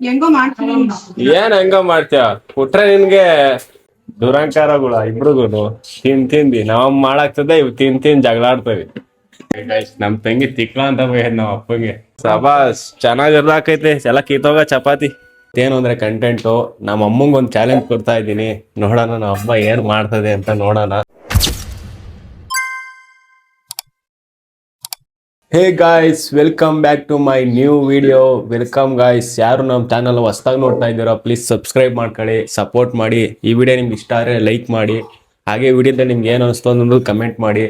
ಹೆಂಗೋ ಮಾಡ್ತೀನಿ. ಏನ್ ಹೆಂಗೋ ಮಾಡ್ತೀಯ ಕೊಟ್ರೆ ನಿನ್ಗೆ ದುರಂಕಾರಗಳ ಇಬ್ರಿಗೂನು ತಿಂದಿ ನಾವ್ ಮಾಡಾಕ್ತದೆ ಇವ್ ತಿಂದ್ ಜಗಳ ಆಡ್ತೇವಿ. ನಮ್ ತಂಗಿ ತಿಕ್ಲ ಅಂತ ಬೈದ್ ನಾವ್ ಅಪ್ಪಂಗೆ. ಸಬಾಸ್ ಚೆನ್ನಾಗಿರ್ಲಾಕೈತೆ ಎಲ್ಲ ಕಿತ್ತೋಗ ಚಪಾತಿ. ಏನು ಅಂದ್ರೆ ಕಂಟೆಂಟು ನಮ್ಮ ಅಮ್ಮಂಗ್ ಒಂದ್ ಚಾಲೆಂಜ್ ಕೊಡ್ತಾ ಇದ್ದೀನಿ. ನೋಡೋಣ ನಮ್ಮ ಅಮ್ಮ ಏನ್ ಮಾಡ್ತದೆ ಅಂತ ನೋಡೋಣ. Hey guys, welcome back to my new video. Welcome guys. ಯಾರು ನಮ್ಮ ಚಾನಲ್ ಹೊಸದಾಗಿ ನೋಡ್ತಾ ಇದ್ದೀರೋ ಪ್ಲೀಸ್ ಸಬ್ಸ್ಕ್ರೈಬ್ ಮಾಡ್ಕೊಳ್ಳಿ, ಸಪೋರ್ಟ್ ಮಾಡಿ. ಈ ವಿಡಿಯೋ ನಿಮ್ಗೆ ಇಷ್ಟ ಆದರೆ ಲೈಕ್ ಮಾಡಿ, ಹಾಗೆ ವಿಡಿಯೋದಲ್ಲಿ ನಿಮ್ಗೆ ಏನು ಅನಿಸ್ತು ಅನ್ನೋದು ಕಮೆಂಟ್ ಮಾಡಿ.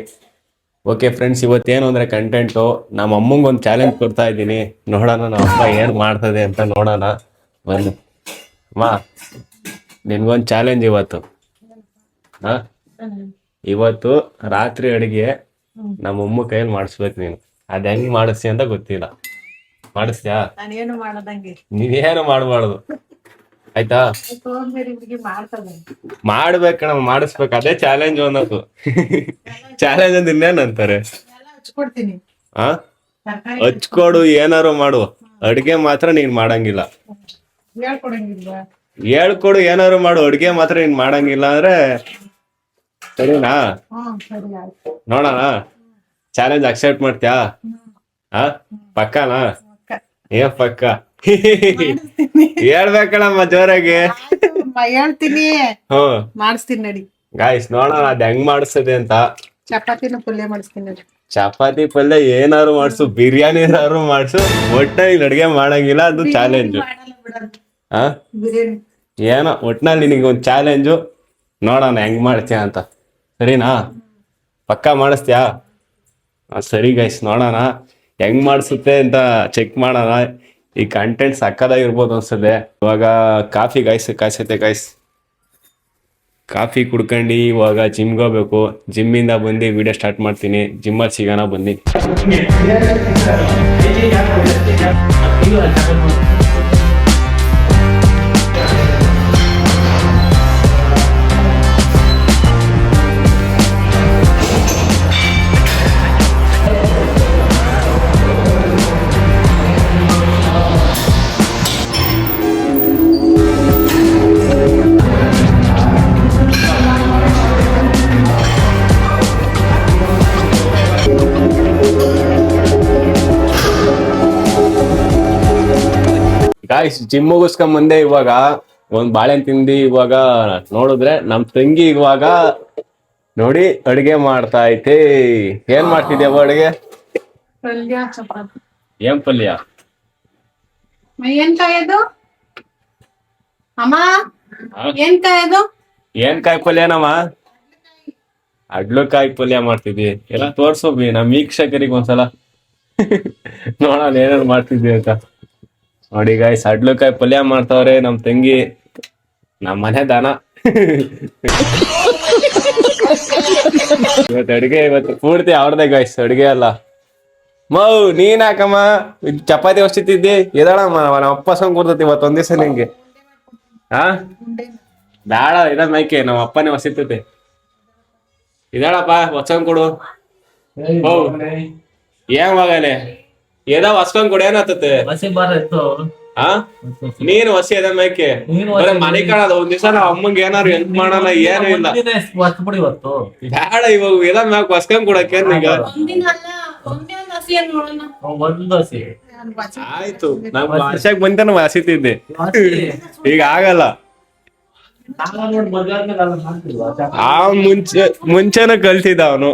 ಓಕೆ ಫ್ರೆಂಡ್ಸ್, ಇವತ್ತೇನು ಅಂದರೆ ಕಂಟೆಂಟು ನಮ್ಮ ಅಮ್ಮಂಗೆ ಒಂದು ಚಾಲೆಂಜ್ ಕೊಡ್ತಾ ಇದ್ದೀನಿ. ನೋಡೋಣ ನಮ್ಮ ಅಮ್ಮ ಏನು ಮಾಡ್ತದೆ ಅಂತ ನೋಡೋಣ. ಒಂದು ಅಮ್ಮ, ನಿನ್ಗೊಂದು ಚಾಲೆಂಜ್ ಇವತ್ತು. ಹಾಂ, ಇವತ್ತು ರಾತ್ರಿ ಅಡುಗೆ ನಮ್ಮ ಅಮ್ಮ ಕೈಯಲ್ಲಿ ಮಾಡಿಸ್ಬೇಕು ನೀನು. ಅದ್ ಹೆಂಗ್ ಮಾಡಿಸ್ತಿ ಅಂತ ಗೊತ್ತಿಲ್ಲ. ಮಾಡಿಸ್ತ್ಯಾ? ನಾನೇನು ಮಾಡದಂಗೆ ನೀನೇನು ಮಾಡಬಾರ್ದು, ಆಯ್ತಾ? ಮಾಡ್ಬೇಕಣ, ಮಾಡಿಸ್ಬೇಕು. ಅದೇ ಚಾಲೆಂಜ್ ಅನ್ನೋದು. ಚಾಲೆಂಜ್ ಅಂದ್ರೆ ಇನ್ನೇನಂತಾರೆ? ಹಚ್ಕೊಡ್ತೀನಿ. ಆ ಹಚ್ಕೊಡು, ಏನಾರು ಮಾಡು, ಅಡ್ಗೆ ಮಾತ್ರ ನೀನ್ ಮಾಡಂಗಿಲ್ಲ. ಹೇಳ್ಕೊಡಂಗಿಲ್ವಾ? ಹೇಳ್ಕೊಡು, ಏನಾರು ಮಾಡು, ಅಡ್ಗೆ ಮಾತ್ರ ನೀನ್ ಮಾಡಂಗಿಲ್ಲ ಅಂದ್ರೆ ಸರಿನಾ? ಸರಿ ಆಯ್ತು. ನೋಡೋಣ, ಚಾಲೆಂಜ್ ಅಕ್ಸೆಪ್ಟ್ ಮಾಡ್ತ್ಯಾ? ಪಕ್ಕನಾ? ಏನ್ ಪಕ್ಕ? ಹೇಳ್ಬೇಕಣಮ್ಮ ಜೋರಾಗಿ. ಹೇಳ್ತೀನಿ, ಹ್ಮ್, ಮಾಡಿಸ್ತೀನಿ ನಡಿ. ಗಾಯ್ಸ್ ನೋಡೋಣ ಅದ್ ಹೆಂಗ್ ಮಾಡಿಸ್ತದೆ ಅಂತ. ಚಪಾತಿನ ಪಲ್ಯ ಮಾಡಿಸ್ತೀನಿ ನಡಿ. ಚಪಾತಿ ಪಲ್ಯ ಏನಾರು ಮಾಡ್ಸು, ಬಿರಿಯಾನಿ ಏನಾರು ಮಾಡ್ಸು, ಒಟ್ನಲ್ಲಿ ಅಡ್ಗೆ ಮಾಡಂಗಿಲ್ಲ. ಅದು ಚಾಲೆಂಜ್. ಬಿರಿಯಾನಿ ಏನೋ ಒಟ್ನಲ್ಲಿ ನಿನಗೆ ಒಂದು ಚಾಲೆಂಜು. ನೋಡೋಣ ಹೆಂಗ್ ಮಾಡ್ತೀಯ ಅಂತ. ಸರಿನಾ? ಪಕ್ಕ ಮಾಡಿಸ್ತೀಯಾ? ಸರಿ ಗೈಸ್, ನೋಡೋಣ ಹೆಂಗ್ ಮಾಡಿಸುತ್ತೆ ಅಂತ ಚೆಕ್ ಮಾಡೋಣ. ಈ ಕಂಟೆಂಟ್ ಸಕ್ಕದಾಗಿರ್ಬೋದು ಅನ್ಸುತ್ತೆ. ಇವಾಗ ಕಾಫಿ ಕಾಯ್ಸೈತೆ ಗೈಸ್. ಕಾಫಿ ಕುಡ್ಕೊಂಡು ಇವಾಗ ಜಿಮ್ಗೆ ಹೋಗ್ಬೇಕು. ಜಿಮ್ಮಿಂದ ಬಂದು ವಿಡಿಯೋ ಸ್ಟಾರ್ಟ್ ಮಾಡ್ತೀನಿ. ಜಿಮ್ಮಲ್ಲಿ ಸಿಗೋಣ ಬನ್ನಿ. ಗಾಯ್ಸ್, ಜಿಮ್ ಮುಗಿಸ್ಕೊಂಡ್ ಬಂದೆ. ಇವಾಗ ಒಂದ್ ಬಾಳೆಹಣ್ಣು ತಿಂದಿ. ಇವಾಗ ನೋಡಿದ್ರೆ ನಮ್ ತಂಗಿ ಇವಾಗ ನೋಡಿ ಅಡಿಗೆ ಮಾಡ್ತಾ ಐತೆ. ಏನ್ ಮಾಡ್ತಿದ್ಯವ ಅಡಿಗೆ? ಪಲ್ಯ ಚಪಾತಿ. ಏನ್ ಪಲ್ಯ? ಏನ್ ಕಾಯದು ಅಮ್ಮ? ಏನ್ ಕಾಯದು? ಏನ್ ಕಾಯಿ ಪಲ್ಯನಮ್ಮ? ಅಡ್ಲಕಾಯಿ ಪಲ್ಯ ಮಾಡ್ತಿದ್ವಿ. ಎಲ್ಲ ತೋರ್ಸೋಬಿ ನಮ್ ವೀಕ್ಷಕರಿಗೆ ಒಂದ್ಸಲ. ನೋಡೋಣ ಏನೇನ್ ಮಾಡ್ತಿದ್ವಿ ಅಂತ. ನೋಡಿ ಗಾಯ್ಸ್, ಅಡ್ಲಕಾಯಿ ಪಲ್ಯ ಮಾಡ್ತಾವ್ರೆ ನಮ್ ತಂಗಿ. ನಮ್ ಮನೆ ದಾನ. ಇವತ್ತು ಅಡ್ಗೆ ಪೂರ್ತಿ ಅವ್ರದೇ ಗಾಯ್ಸ್, ಅಡ್ಗೆ ಅಲ್ಲ. ಮೌ ನೀನ್ ಹಾಕಮ್ಮ ಚಪಾತಿ ಹೊಸ್ತಿದ್ದಿ. ಎದಳಮ್ಮ, ನಮ್ಮ ಅಪ್ಪ ಸಂಗ್ ಕೊಡ್ತತಿ ಇವತ್ತು ಒಂದ್ ದಿವಸ ನಿಂಗೆ. ಬೇಡ, ಇದ ಮೈಕೆ ನಮ್ಮ ಅಪ್ಪನೇ ಹೊಸಿತತೆ. ಇದಾಳಪ್ಪ ಹೊಸ್ಕೊಂಡ್ ಕೊಡು. ಏನ್ ಮಗನೆ ಏದ ಹೊಸ್ಕೊಂಡ್ ಕೊಡು. ಏನಾಗ್ತತೆ? ನೀನು ಹೊಸಿ ಅದ ಮೈಕೆ ಮನೆ ಕಾಣದ. ಒಂದ್ ದಿವಸ ನಾವ್ ಅಮ್ಮಂಗೆ ಏನಾರು ಹೆಲ್ಪ್ ಮಾಡೋಣ. ಏನು ಇಲ್ಲ, ಬೇಡ. ಇವಾಗ ಎದ ಮ್ಯಾಕ್ ಹೊಸ್ಕೊಂಡ್ ಕೊಡಕ್ಕೆ ಈಗ ಆಯ್ತು. ನಮ್ ವರ್ಷಕ್ ಬಂತಾನ ಹಸಿತಿದ್ದೆ, ಈಗ ಆಗಲ್ಲ. ಆ ಮುಂಚೆನ ಕಲ್ತಿದ್ದ ಅವನು.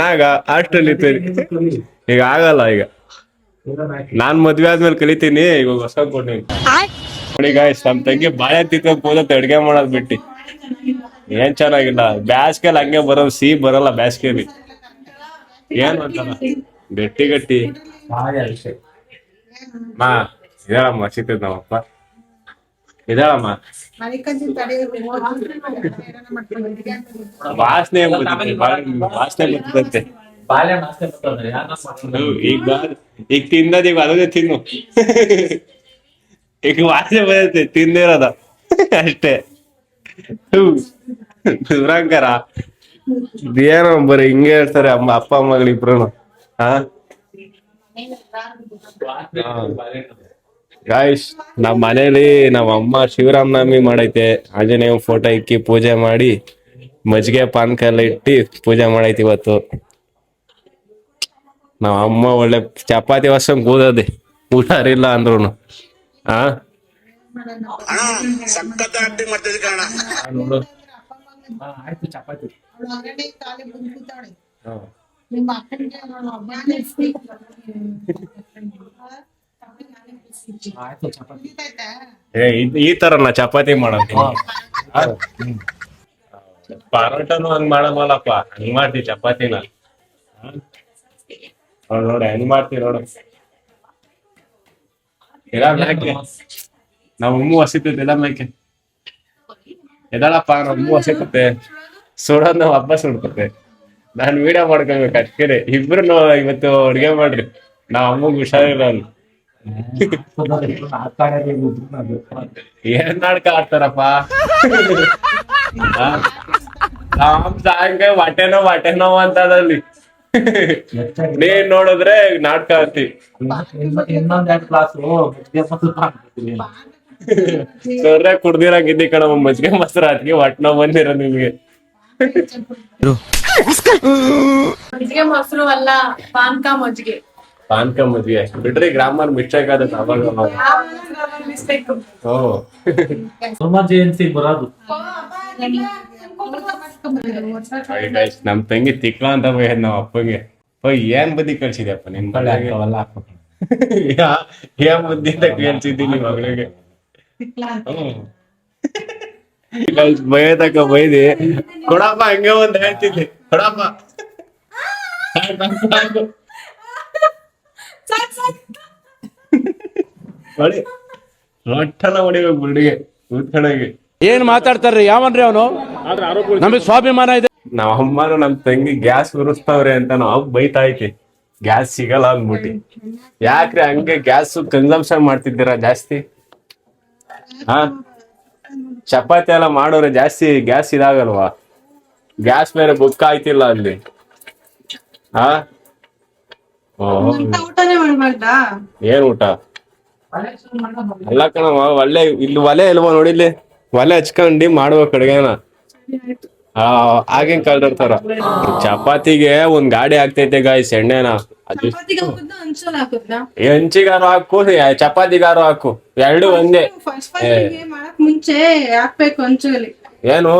ನಾಗ ಹಾಸ್ಟೆಲ್ ಇರ್ತೀನಿ. ಈಗ ಆಗಲ್ಲ. ಈಗ ನಾನ್ ಮದ್ವೆ ಆದ್ಮೇಲೆ ಕಲಿತೀನಿ. ಇವಾಗ ಹೊಸ ಕೊಡ್ತೀನಿ. ನೋಡಿ ಗಾಯ್ಸ್, ನಮ್ ತಂಗಿ ಬಾಳೆ ತಿಕ್ಕೊಂಡ್ ಕೂದತ್ ಅಡ್ಗೆ ಮಾಡೋದ್ ಬಿಟ್ಟಿ. ಏನ್ ಚೆನ್ನಾಗಿಲ್ಲ. ಬ್ಯಾಸ್ಗೆಲ್ ಹಂಗೆ ಬರೋದು, ಸಿಹಿ ಬರಲ್ಲ ಬ್ಯಾಸ್ಗೆಲಿ. ಏನ್ ಅಂತಲ್ಲ ಗಟ್ಟಿ ಗಟ್ಟಿ ಮಾ. ಇದಾಳಮ್ಮ ಸಿಗ್ತದ ನಮ್ಮಪ್ಪ. ಇದಾಳಮ್ಮ ವಾಸನೆ ವಾಸನೆ ಬರ್ತದಂತೆ. ಈಗ ತಿನ್ನದ, ಈಗ ಅದನ್ನೇ ತಿನ್ನು. ಈಗ ವಾಸನೆ ಬರುತ್ತೆ ತಿಂದಿರೋದ ಅಷ್ಟೇ. ದುರಂಕಾರ ಏನೋ ಬರೀ ಹಿಂಗೆ ಹೇಳ್ತಾರೆ ಅಪ್ಪ ಮಗಳಿಬ್ರು. ಗಾಯ್ಸ್ ನಮ್ಮ ಮನೇಲಿ ನಮ್ಮ ಅಮ್ಮ ಶಿವರಾಮನವಮಿ ಮಾಡೈತೆ. ಆಂಜನೇಯ ಫೋಟೋ ಇಕ್ಕಿ ಪೂಜೆ ಮಾಡಿ ಮಜ್ಜಿಗೆ ಪಾನಕ ಎಲ್ಲ ಇಟ್ಟು ಪೂಜೆ ಮಾಡೈತಿ ಇವತ್ತು. ನಾವ್ ಅಮ್ಮ ಒಳ್ಳೆ ಚಪಾತಿ ವರ್ಷ ಕೂದದೆ ಊಟಾರಿಲ್ಲ ಅಂದ್ರು. ಆ ನೋಡು ಆಯ್ತು ಚಪಾತಿ. ಈ ತರನ ಚಪಾತಿ ಮಾಡೋದು. ಪರೋಟನು ಹಂಗ್ ಮಾಡಮಲ್ಲಪ್ಪ, ಹಂಗ್ ಮಾಡ್ತಿ ಚಪಾತಿನ. ನೋಡಿ ಹೆಂಗ್ ಮಾಡ್ತೀವಿ ನೋಡು. ಎಲ್ಲ ಮ್ಯಾಕೆ ನಾವ್ ಉಮ್ಮು ಹಸಿತೈತೆ ಎಲ್ಲ ಮ್ಯಾಕೆ ಎದಾಳಪ್ಪ ನಾವ್ ಉಮ್ಮು ಹಸಿಕತ್ತೆ ಸುಡೋದ್ ನಾವ್ ಹಬ್ಬ ಸುಡ್ಕತ್ತೆ. ನಾನ್ ವಿಡಿಯೋ ಮಾಡ್ಕೊಬೇಕು ಅಷ್ಟೇ. ಇಬ್ರು ಇವತ್ತು ಅಡ್ಗೆ ಮಾಡ್ರಿ, ನಾವ್ ಅಮ್ಮಗ್ ಹುಷಾರಿಲ್ಲ ಅಲ್ಲಿ. ಏನ್ ನಾಟಕ ಆಡ್ತಾರಪ್ಪ. ಸಾಯಂಕಾಲ ಹೊಟ್ಟೆ ನೋವು ಅಂತದಲ್ಲಿ ನೀನ್ ನೋಡಿದ್ರೆ ನಾಟಕ ಆಡ್ತಿ. ಸೊರ್ರೆ ಕುಡ್ದಿರಾಗಿದ್ದಿ ಕಣ ಮಜ್ಜಿಗೆ ಮೊಸರು ಅದಕ್ಕೆ ಹೊಟ್ಟೆ ನೋವು ಬಂದಿರೋ ನಿಮ್ಗೆ. ಮಜ್ಜಿಗೆ ಮೊಸರು ಅಲ್ಲ, ಪಾನಕ ಮಜ್ಜಿಗೆ. ಪಾನಕ ಮಜ್ಜಿಗೆ ಬಿಡ್ರಿ, ಗ್ರಾಮರ್ ಮಿಸ್ಟೇಕ್ ಆದ ಜಯಂತಿ ಬರೋದು. ನಮ್ ತಂಗಿ ತಿಕ್ಲ ಅಂತ ಬೈದ್ ನಾವ್ ಅಪ್ಪಂಗೆ. ಏನ್ ಬುದ್ಧಿ ಕಳ್ಸಿದ್ಯಪ್ಪ ನಿನ್ ಏನ್ ಬುದ್ಧಿ ಅಂತ ಕೇಳ್ಸಿದ್ದೀನಿ ಮಗಳಿಗೆ. ಬೈದಕ್ಕ ಬೈದಿ ಕೊಡಪ್ಪ, ಹಂಗೆ ಒಂದ್ ಹೇಳ್ತಿದ್ದೆ ಕೊಡಪ್ಪ. ನೋಡಿ ರೊಟ್ಟನ ಹೊಡಿಬೇಕು ಬಿಡಿಗೆ ಕೂತ್ಕೊಂಡಾಗೆ. ಏನ್ ಮಾತಾಡ್ತಾರ್ರಿ ಯಾವನ್ರಿ ಅವನು? ನಮಗೆ ಸ್ವಾಭಿಮಾನ ಇದೆ. ನಾವ್ ಅಮ್ಮನು ನಮ್ ತಂಗಿ ಗ್ಯಾಸ್ ಉರಿಸ್ತಾವ್ರೆ ಅಂತ ನಾವ್ ಬೈತಾ ಐತಿ. ಗ್ಯಾಸ್ ಸಿಗಲ್ಲ ಅಂದ್ಬಿಟ್ಟಿ. ಯಾಕ್ರಿ ಹಂಗೆ ಗ್ಯಾಸ್ ಕನ್ಸಂಪ್ಷನ್ ಮಾಡ್ತಿದ್ದೀರಾ ಜಾಸ್ತಿ? ಹಾ, ಚಪಾತಿ ಎಲ್ಲ ಮಾಡೋರೆ ಜಾಸ್ತಿ ಗ್ಯಾಸ್ ಇದಾಗಲ್ವಾ? ಗ್ಯಾಸ್ ಬೇರೆ ಬುಕ್ ಆಯ್ತಿಲ್ಲ ಅಲ್ಲಿ. ಹಾ, ಏನ್ ಊಟ ಅಲ್ಲ ಕಣವ, ಒಳ್ಳೆ ಇಲ್ಲಿ ಒಲೆ ಇಲ್ವಾ ನೋಡಿಲ್ಲಿ, ಒಲೆ ಹಚ್ಕೊಂಡಿ ಮಾಡ್ಬೇಕು ಅಡ್ಗೆನ. ಆಗೇನ್ ಕಳ್ದಿರ್ತಾರ. ಚಪಾತಿಗೆ ಒಂದ್ ಗಾಡಿ ಆಗ್ತೈತೆ ಗಾಯ್ಸ್ ಎಣ್ಣೆನ. ಹೆಂಚಿಗಾರು ಹಾಕು, ಚಪಾತಿಗಾರು ಹಾಕು, ಎರಡು ಒಂದೇ. ಮುಂಚೆ ಹಾಕ್ಬೇಕು ಹಂಚಲ್ಲಿ. ಏನು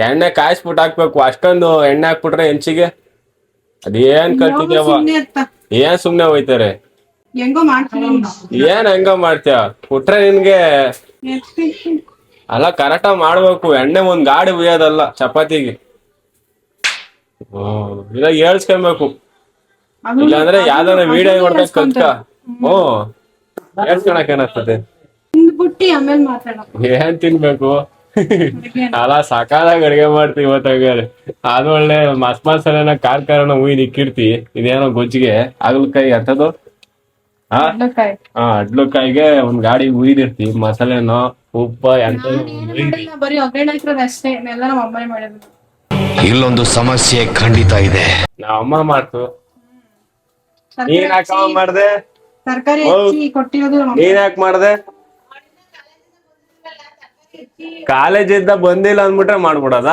ಎಣ್ಣೆ ಕಾಯಿಸ್ಬಿಟ್ಟು ಹಾಕ್ಬೇಕು. ಅಷ್ಟೊಂದು ಎಣ್ಣೆ ಹಾಕ್ಬಿಟ್ರೆ ಹೆಂಚಿಗೆ ಅದೇನ್ ಕಲ್ತಿದ್ಯವ? ಏನ್ ಸುಮ್ನೆ ಹೋಯ್ತಾರೆ? ಏನ್ ಹೆಂಗ ಮಾಡ್ತೀಯ? ಕೊಟ್ರೆ ನಿನ್ಗೆ ಅಲ್ಲ ಕರೆಕ್ಟಾಗಿ ಮಾಡ್ಬೇಕು. ಎಣ್ಣೆ ಒಂದ್ ಗಾಡಿ ಉಯ್ಯೋದಲ್ಲ ಚಪಾತಿಗೆ. ಇಲ್ಲ ಹೇಳ್ಸ್ಕೊಬೇಕು, ಇಲ್ಲಾಂದ್ರೆ ಯಾವ್ದಾರ ವಿಡಿಯೋ ನೋಡ್ಬೇಕು ಕಲ್ತ್ಕ. ಹೇಳ್ಸ್ಕೊಳಕ್ ಏನಾಗ್ತದೆ? ಏನ್ ತಿನ್ಬೇಕು? ಅಲ್ಲ ಸಕಾಲಾಗಿ ಅಡ್ಗೆ ಮಾಡ್ತೀವಿ ಇವತ್ತಾಗಾರೆ. ಅದು ಒಳ್ಳೆ ಮಸಾಲೆನ ಕಾರ್ಕಾರನ ಉಯ್ದು ಇಕ್ಕಿರ್ತಿ. ಇದೇನೋ ಗೊಜ್ಜಿಗೆ ಹಾಗಲಕಾಯಿ ಅಂತದ್ದು. ಅಡ್ಲಕಾಯಿಗೆ ಒಂದ್ ಗಾಡಿ ಉಯ್ದಿರ್ತಿ ಮಸಾಲೆನೋ ಉಪ್ಪ ಬರೀ ಒಗ್ಗರಣೆ ಅಷ್ಟೇ. ಎಲ್ಲ ನಮ್ಮ ಅಮ್ಮನೇ ಮಾಡೋದು. ಇಲ್ಲೊಂದು ಸಮಸ್ಯೆ ಖಂಡಿತ ಇದೆ. ನಾವ್ ಅಮ್ಮ ಮಾಡ್ತು. ನೀನ್ ಯಾಕವ ಮಾಡ್ದೆ? ತರಕಾರಿ ಕೊಟ್ಟಿರೋದು ನೀನ್ ಯಾಕೆ ಮಾಡ್ದೆ? ಕಾಲೇಜಿಂದ ಬಂದಿಲ್ಲ ಅಂದ್ಬಿಟ್ರೆ ಮಾಡ್ಬಿಡದ?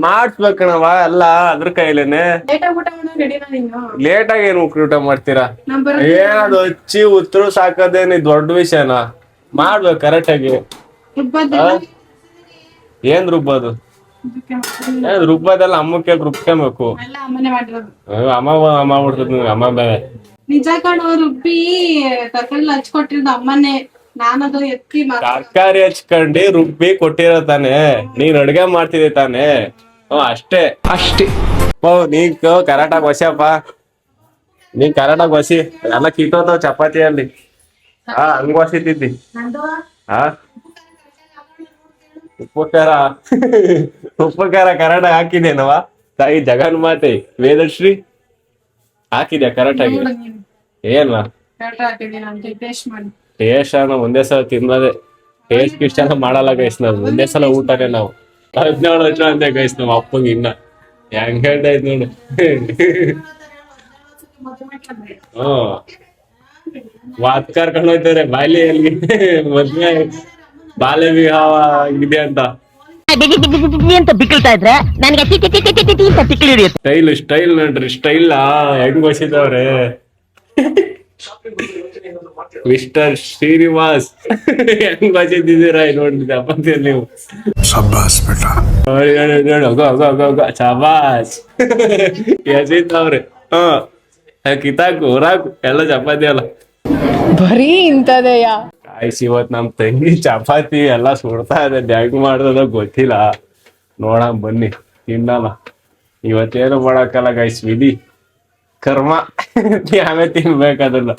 ಮಾಡ್ಸ್ಬೇಕಣವ ಎಲ್ಲ ಅದ್ರ ಕೈಲೇನೆ. ಲೇಟ್ ಆಗಿ ಏನ್ ಊಟ ಮಾಡ್ತೀರಾ? ಏನದು ಹಚ್ಚಿ ಉತ್ರು ಸಾಕದೇನಿ ದೊಡ್ಡ ವಿಷಯನ? ಮಾಡ್ಬೇಕು ಕರೆಕ್ಟ್ ಆಗಿ. ಏನ್ ರುಬ್ಬೋದು? ರುಬ್ಬದಲ್ಲ ಅಮ್ಮ ಕೇಳಿ ರುಬ್ಕೊಬೇಕು. ಅಮ್ಮ ಮಾಡ್ತದ ಅಮ್ಮ ಬೇರೆ. ನಿಜ ಕಣೋ, ರುಬ್ಬಿ ತರಕಾರಿ ಹಚ್ಕೊಟ್ಟಿರೋದು ಅಮ್ಮನೇ. ನಾನದು ಎತ್ತಿ ತರಕಾರಿ ಹಚ್ಕೊಂಡಿ ರುಬ್ಬಿ ಕೊಟ್ಟಿರೋ ತಾನೆ. ನೀನ್ ಅಡ್ಗೆ ಮಾಡ್ತಿದ್ದೆ ತಾನೆ. ಅಷ್ಟೇ ಅಷ್ಟೇ. ನೀನ್ ಕರೆಕ್ಟಾಗಿ ಹೊಸ್ಯಪ್ಪ, ನೀನ್ ಕರೆಕ್ಟಾಗಿ ಹೊಸಿ. ಎಲ್ಲ ಕಿತ್ತೋತಾವ ಚಪಾತಿಯಲ್ಲಿ. ಹಂಗ ಹೊಸಿತಿದ್ದಿ. ಉಪ್ಪು ಖಾರ ಕರೆಕ್ಟಾಗಿ ಹಾಕಿದೇನವ? ತಾಯಿ ಜಗನ್ ಮಾತೆ ವೇದಶ್ರೀ ಹಾಕಿದ್ಯಾ ಕರೆಕ್ಟಾಗಿ? ಏನ್ವಾ ಟೇಸ್ಟ್ ಒಂದೇ ಸಲ ತಿನ್ನೋದೆ. ಟೇಸ್ಟ್ ಇಷ್ಟ ಮಾಡಲ್ಲ ಗೈಸ್ ನಾವು. ಒಂದೇ ಸಲ ಊಟನೇ ನಾವು. 17 ವರ್ಷ ಅಂತೆ ಗೈಸ್ ನಮ್ಮ ಅಪ್ಪಂಗೆ. ಇನ್ನ ಹೆಂಗ್ ಹೇಳ್ತಾ ಇದ್ ನೋಡು. ವಾತ್ ಕರ್ಕೊಂಡು ಹೋಗ್ತಾರೆ ಬಾಲ್ಯಲ್ಲಿ ಮದ್ವೆ ಬಾಲ್ಯ ವಿವಾಹ ಇದೆ ಅಂತ ಅಂತ ಬಿಕ್ಕಳ್ತಾ ಇದ್ರೆ ನನಗೆ ಅಂತ ತಿಕ್ಲಿ ಹಿಡಿಯುತ್ತೆ. ಸ್ಟೈಲ್ ನೋಡ್ರಿ ಸ್ಟೈಲ್ ಹೆಂಗ್ ಬಸಿದವ್ರೆ ಮಿಸ್ಟರ್ ಶ್ರೀನಿವಾಸ್ ಹೆಂಗ್ ಬಸಿದ್ದೀರಾ ನೋಡ್ರಿ ಚಪಾತಿಯಲ್ಲಿ ನೀವು. ಶಬಾಸ್ ಎಸಿದವ್ರೆ ಕಿತಾಕು ಹೊರಾಕು ಎಲ್ಲ ಚಪಾತಿ ಅಲ್ಲ ಬರೀ ಇಂಥದೆಯಾ. ಆಯ್ಸ್ ಇವತ್ ನಮ್ ತಂಗಿ ಚಪಾತಿ ಎಲ್ಲಾ ಸುಡ್ತಾ ಇದೆ ಹೆಂಗ್ ಮಾಡ್ದದ ಗೊತ್ತಿಲ್ಲ ನೋಡಣ ಬನ್ನಿ ತಿನ್ನಲ್ಲ ಇವತ್ತೇನು ಮಾಡಕ್ಕಲ್ಲ ಗೈಸ್ ವಿಧಿ ಕರ್ಮ ಆಮೇಲೆ ತಿನ್ಬೇಕದನ್ನ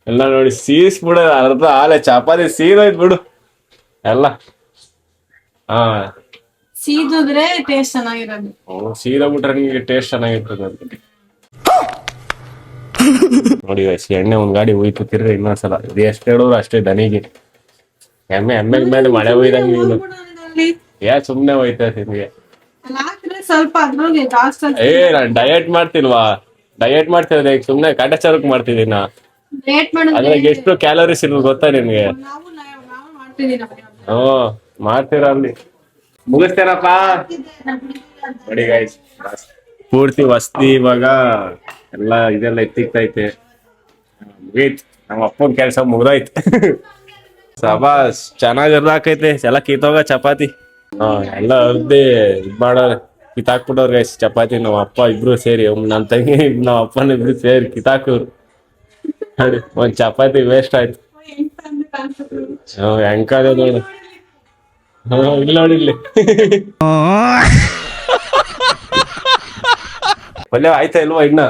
ಎಲ್ಲ ನೋಡಿ ಸೀಸ್ಬಿಡ ಅರ್ಧ ಆಲೆ ಚಪಾತಿ ಸೀದೋಯ್ತು ಬಿಡು ಎಲ್ಲ ಹಾ ಸೀದಿದ್ರೆ ಟೇಸ್ಟ್ ಚೆನ್ನಾಗಿರೋದು. ಸೀದಾ ಬಿಟ್ರೆ ನಿಮಗೆ ಟೇಸ್ಟ್ ಚೆನ್ನಾಗಿರ್ತದೆ ಅಂತ ನೋಡಿ ಗೈಸ್ ಎಣ್ಣೆ ಒಂದ್ ಗಾಡಿ ಹೋಯ್ತು ತಿರ್ರಿ ಇನ್ನೊಂದ್ಸಲ ಇದು ಎಷ್ಟು ಹೇಳಿದ್ರು ಅಷ್ಟೇ ದನಿಗೆ ಎಮ್ಮೆ ಮೇಲೆ ಮಳೆ ಹೋಯ್ದಂಗೆ ನೀನು ಸುಮ್ನೆ ಹೋಯ್ತಾ ನಿಮ್ಗೆ. ಸ್ವಲ್ಪ ಅದ್ರಲ್ಲಿ ಜಾಸ್ತಿ ನಾನ್ ಡಯಟ್ ಮಾಡ್ತಿಲ್ವಾ ಡಯಟ್ ಮಾಡ್ತಿರೋದು ಈಗ ಸುಮ್ನೆ ಕಾಟಾಚಾರಕ್ ಮಾಡ್ತಿದ್ದೀನ ಲೇಟ್ ಮಾಡಿದ್ರೆ ಅದ್ರಾಗ ಎಷ್ಟು ಕ್ಯಾಲೋರೀಸ್ ಇರೋದು ಗೊತ್ತಾ ನಿಮ್ಗೆ. ನಾವು ಮಾಡ್ತಿದೀವಿ. ಮಾಡ್ತೀರ ಅಲ್ಲಿ ಮುಗಿಸ್ತೇನಪ್ಪ ನೋಡಿ ಗೈಸ್ ಪೂರ್ತಿ ವಸ್ತಿ ಇವಾಗ ಎಲ್ಲ ಇದೆಲ್ಲ ಎತ್ತಿಕ್ತೈತೆ ಮುಗೀತ್ ನಮ್ಮ ಅಪ್ಪನ ಕೆಲ್ಸ ಮುಗ್ದೋಯ್ತು ಸಬಾಸ್ ಚೆನ್ನಾಗಿ ಅರ್ದಾಕೈತೆ ಎಲ್ಲ ಕಿತ್ತೋಗ ಚಪಾತಿ ಎಲ್ಲ ಅರ್ದಿ ಇದ್ ಮಾಡೋರ್ ಕಿತ್ತಾಕ್ಬಿಟ್ಟವ್ರ ಗೈಸ್ ಚಪಾತಿ ನಮ್ಮ ಅಪ್ಪ ಇಬ್ರು ಸೇರಿ ನನ್ ತಂಗಿ ನಮ್ಮ ಅಪ್ಪನ ಇಬ್ರು ಸೇರಿ ಕಿತ್ತಾಕವ್ರು ನೋಡಿ ಒಂದ್ ಚಪಾತಿ ವೇಸ್ಟ್ ಆಯ್ತು. ಹೆಂಕಾದ ನೋಡು ಇಲ್ಲ ನೋಡಿ ಇಲ್ಲಿ ಪಲ್ಯ ಆಯ್ತಾ ಇಲ್ವಾ ಇನ್ನ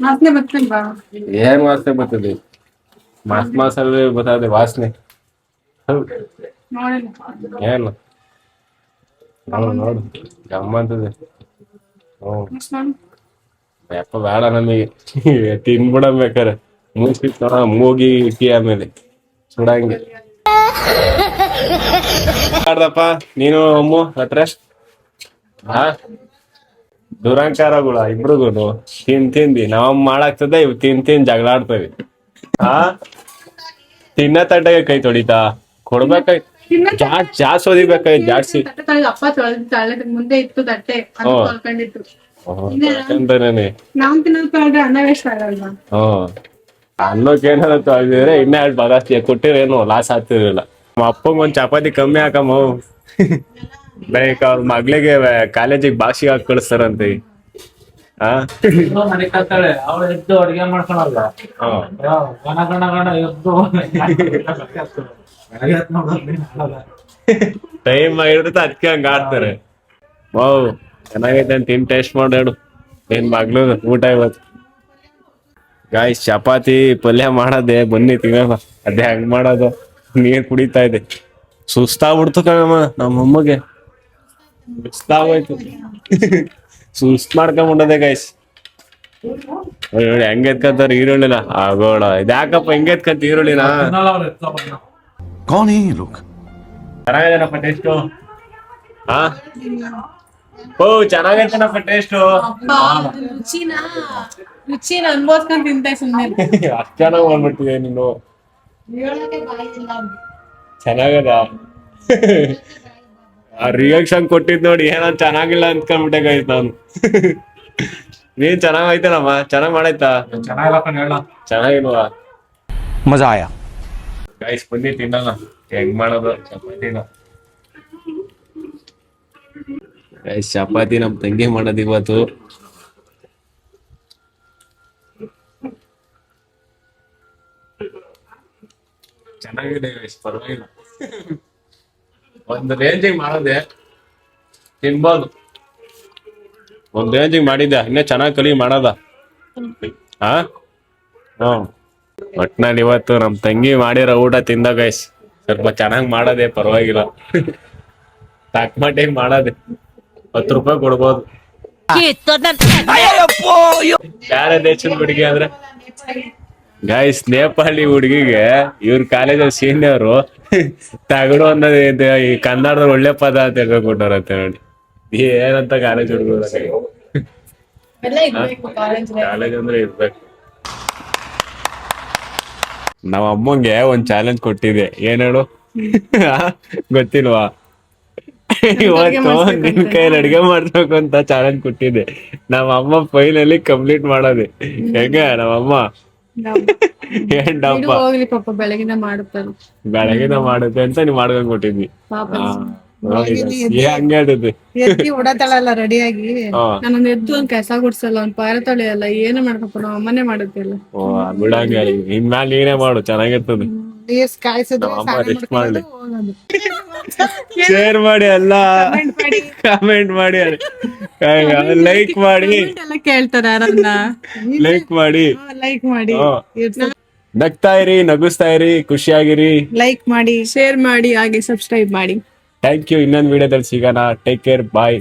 ವಾಸನೆ ಬರ್ತಿಲ್ವಾ? ಏನ್ ವಾಸನೆ ಬರ್ತದೆ ಮಾಸಲ್ಲಿ ಬರ್ತದೆ ವಾಸನೆ ಏನು ನೋಡು ಗಮ್ಮಂತದೆ ಯಪ್ಪ ಬೇಡ ನಮಗೆ ತಿನ್ಬಿಡ ಬೇಕಾರೆ ಮುಗಿಸ್ಬಿಟ್ಟು ಮೂಗಿ ಇಕ್ಕಿ ಆಮೇಲೆ ಸುಡಂಗೆ ಮಾಡ್ದಪ್ಪ ನೀನು ಅಮ್ಮು ಹತ್ರ ದುರಂಕಾರಗಳ ಇಬ್ರಿಗೂನು ತಿಂದಿ ನಾವ್ ಮಾಡಾಕ್ತದೆ ಇವ್ ತಿನ್ ಜಗಳ ಆಡ್ತೇವೆ ತಿನ್ನ ತಟ್ಟೆಗೆ ಕೈ ತೊಳಿತಾ ಕೊಡ್ಬೇಕಾಯ್ತು ಜಾಸ್ತಿ ಓದಿಬೇಕಾಯ್ತು ಜಾಸ್ತಿ ಅಪ್ಪ ತೊಳೆದ ಮುಂದೆ ಇತ್ತು ತಟ್ಟೆ ತೊಳ್ಕೊಂಡಿತ್ತು. ನಾವ್ ತಿನ್ನೋದ್ರೆ ಅನ್ನ ವೇಸ್ಟ್ ಆಗಲ್ವಾ? ಅನ್ನಕ್ಕೆ ಏನಾದ್ರು ತೊಳೆದಿದ್ರೆ ಇನ್ನ ಎರಡು ಬಗಾಸ್ತಿ ಕೊಟ್ಟಿರೇನು ಲಾಸ್ ಆಗ್ತಿರ್ಲಿಲ್ಲ. ನಮ್ಮ ಅಪ್ಪಂಗ ಒಂದ್ ಚಪಾತಿ ಕಮ್ಮಿ ಹಾಕಮ್ಮ ಬೇಕ ಅವ್ರ ಮಗ್ಳಿಗೆ ಕಾಲೇಜಿಗೆ ಬಾಕ್ಸಿಗೆ ಹಾಕಿ ಕಳಿಸ್ತಾರಂತೆ. ಅವಳು ಎದ್ದು ಅಡಿಗೆ ಮಾಡ್ಕೊಳಲ್ಲ ಟೈಮ್ ಆಗಿರುತ್ತೆ ಅದಕ್ಕೆ ಹಂಗ ಆಡ್ತಾರೆ. ಚೆನ್ನಾಗೈತೆ ಅಂತ ತಿನ್ ಟೇಸ್ಟ್ ಮಾಡು ಏನ್ ಮಗ್ಳು ಊಟ ಇವತ್ತು. ಗಾಯ್ಸ್ ಚಪಾತಿ ಪಲ್ಯ ಮಾಡೋದೆ ಬನ್ನಿ ತಿನ್ನೋಣ. ಅದೇ ಹಂಗ್ ಮಾಡೋದು ನೀರ್ ಕುಡಿತಾ ಇದೆ ಸುಸ್ತಾಗ್ಬಿಡ್ತು ಕಣಮ್ಮ ನಮ್ಮಮ್ಮಗೆ ಸುಸ್ತಾಗೋಯ್ತು ಸುಸ್ತ್ ಮಾಡ್ಕೊಂಡ್ಬಿಡದೆ ಗಾಯ್ಸ್. ನೋಡಿ ಹೆಂಗ್ ಎತ್ಕಂತಾರ ಈರುಳ್ಳಿನ ಆಗೋಳ ಇದ್ಯಾಕಪ್ಪ ಹೆಂಗ್ ಎತ್ಕಂತ ಈರುಳ್ಳಿನ ಚೆನ್ನಾಗಿದೇನಪ್ಪ ಟೇಸ್ಟು ಚೆನ್ನಾಗೈತೇನಪ್ಪ ಟೇಸ್ಟು ರುಚಿನ ಅನ್ಬೋಸ್ಕೊಂಡ್ ತಿಂತ ಸುಮ್ನೆ ಅಷ್ಟ್ ಚೆನ್ನಾಗ್ ಮಾಡ್ಬಿಟ್ಟಿದೆ ನೀನು ಚೆನ್ನಾಗದ ಆ ರಿಯಾಕ್ಷನ್ ಕೊಟ್ಟಿದ್ ನೋಡಿ ಏನೋ ಚೆನ್ನಾಗಿಲ್ಲ ಅಂದ್ಕೊಂಡ್ಬಿಟ್ಟೆ ಗೈಸ್ ನಾನು. ನೀನ್ ಚೆನ್ನಾಗೈತೇನಮ್ಮ ಚೆನ್ನಾಗ್ ಮಾಡೈತಾ ಚೆನ್ನಾಗಿಲ್ವಾ ಮಜಾ ಆಯಾ ಗೈಸ್ ಬನ್ನಿ ತಿನ್ನೋಣ ಹೆಂಗ್ ಮಾಡೋದು ಚಪಾತಿನ. ಗೈಸ್ ಚಪಾತಿ ನಮ್ ತಂಗಿ ಮಾಡೋದು ಇವತ್ತು. ಚೆನ್ನಾಗಿದೆ ಗೈಸ್ ಪರವಾಗಿಲ್ಲ ಒಂದ್ ರೇಂಜಿಗೆ ಮಾಡೋದೆ ತಿನ್ಬೋದು. ಒಂದ್ ರೇಂಜಿಗೆ ಮಾಡಿದ್ದೆ ಇನ್ನೇ ಚೆನ್ನಾಗ್ ಕಲಿ ಮಾಡೋದ. ಒಟ್ನಲ್ಲಿ ಇವತ್ತು ನಮ್ ತಂಗಿ ಮಾಡಿರೋ ಊಟ ತಿಂದ ಗೈಸ್ ಸ್ವಲ್ಪ ಚೆನ್ನಾಗ್ ಮಾಡೋದೆ ಪರವಾಗಿಲ್ಲ. ತಕ್ಕ ಮಟ್ಟಿಗೆ ಮಾಡೋದೆ 10 ರೂಪಾಯಿ ಕೊಡ್ಬೋದು. ಬೇರೆ ದೇಶದ ಹುಡುಗಿ ಆದ್ರೆ ಗೈಸ್ ನೇಪಾಳಿ ಹುಡುಗಿಗೆ ಇವ್ರ ಕಾಲೇಜಲ್ಲಿ ಸೀನಿಯರು ತಗಡು ಅನ್ನೋದು ಈ ಕನ್ನಡದ ಒಳ್ಳೆ ಪದ ಅಂತ ಹೇಳ್ಕೊಟ್ಟಾರಂತೆ ನೋಡಿ. ಏನಂತ ಕಾಲೇಜ್ ಹುಡುಗರು ಕಾಲೇಜ್ ಅಂದ್ರೆ ಇರ್ಬೇಕು. ನಾವ್ ಅಮ್ಮಂಗೆ ಒಂದ್ ಚಾಲೆಂಜ್ ಕೊಟ್ಟಿದೆ ಏನ್ ಹೇಳು ಗೊತ್ತಿಲ್ವಾ ಇವತ್ತು ನಿನ್ ಕೈಯಲ್ಲಿ ಅಡ್ಗೆ ಮಾಡ್ಬೇಕು ಅಂತ ಚಾಲೆಂಜ್ ಕೊಟ್ಟಿದೆ ನಮ್ಮ ಫೈನಲಿ ಕಂಪ್ಲೀಟ್ ಮಾಡೋದು ಹೆಂಗ ನಮ್ಮಮ್ಮ ಏನ್ಡಪ್ಪ ಹೋಗ್ಲಿ ಪಾಪ ಬೆಳಗಿನ ಮಾಡುತ್ತಾರೆ ಬೆಳಗಿನ ಮಾಡುತ್ತೆ ಅಂತ ನೀವ್ ಮಾಡ್ಕೊಂಡ್ ಕೊಟ್ಟಿದ್ವಿ ಪಾಪ ಹಂಗೆ ಆಗುತ್ತೆ ಎತ್ತಿ ಓಡಾತಾಳಲ್ಲ ರೆಡಿಯಾಗಿ ಹಾ. ನಾನೊಂದ್ ಎದ್ದು ಒಂದ್ ಕೆಸ ಗುಡ್ಸಲ್ಲ ಒಂದ್ ಪಾರ ತೊಳೆಯಲ್ಲ ಏನು ಮಾಡ್ಕಪ್ಪ ನಾವ್ ಅಮ್ಮನೇ ಮಾಡುತ್ತಿಲ್ಲ ಓ ಬಿಡಂಗ ಇನ್ಮ್ಯಾಲ ನೀನೇ ಮಾಡು ಚೆನ್ನಾಗಿರ್ತದೆ ನೀರ್ ಕಾಯಿಸಿದ್ರೆ ನಮ್ಮ ಅಮ್ಮ ರೆಸ್ಟ್ ಮಾಡ್ಲಿ ಶೇರ್ ಮಾಡಿ ಅಲ್ಲ ಕಮೆಂಟ್ ಮಾಡಿ ಲೈಕ್ ಮಾಡಿ ಎಲ್ಲ ಕೇಳ್ತಾರ ಯಾರನ್ನ ಲೈಕ್ ಮಾಡಿ ಲೈಕ್ ಮಾಡಿ ನಗ್ತಾ ಇರಿ ನಗಿಸ್ತಾ ಇರಿ ಖುಷಿಯಾಗಿರಿ ಲೈಕ್ ಮಾಡಿ ಶೇರ್ ಮಾಡಿ ಹಾಗೆ ಸಬ್ಸ್ಕ್ರೈಬ್ ಮಾಡಿ ಥ್ಯಾಂಕ್ ಯು ಇನ್ನೊಂದು ವಿಡಿಯೋದಲ್ಲಿ ಸಿಗೋಣ ಟೇಕ್ ಕೇರ್ ಬಾಯ್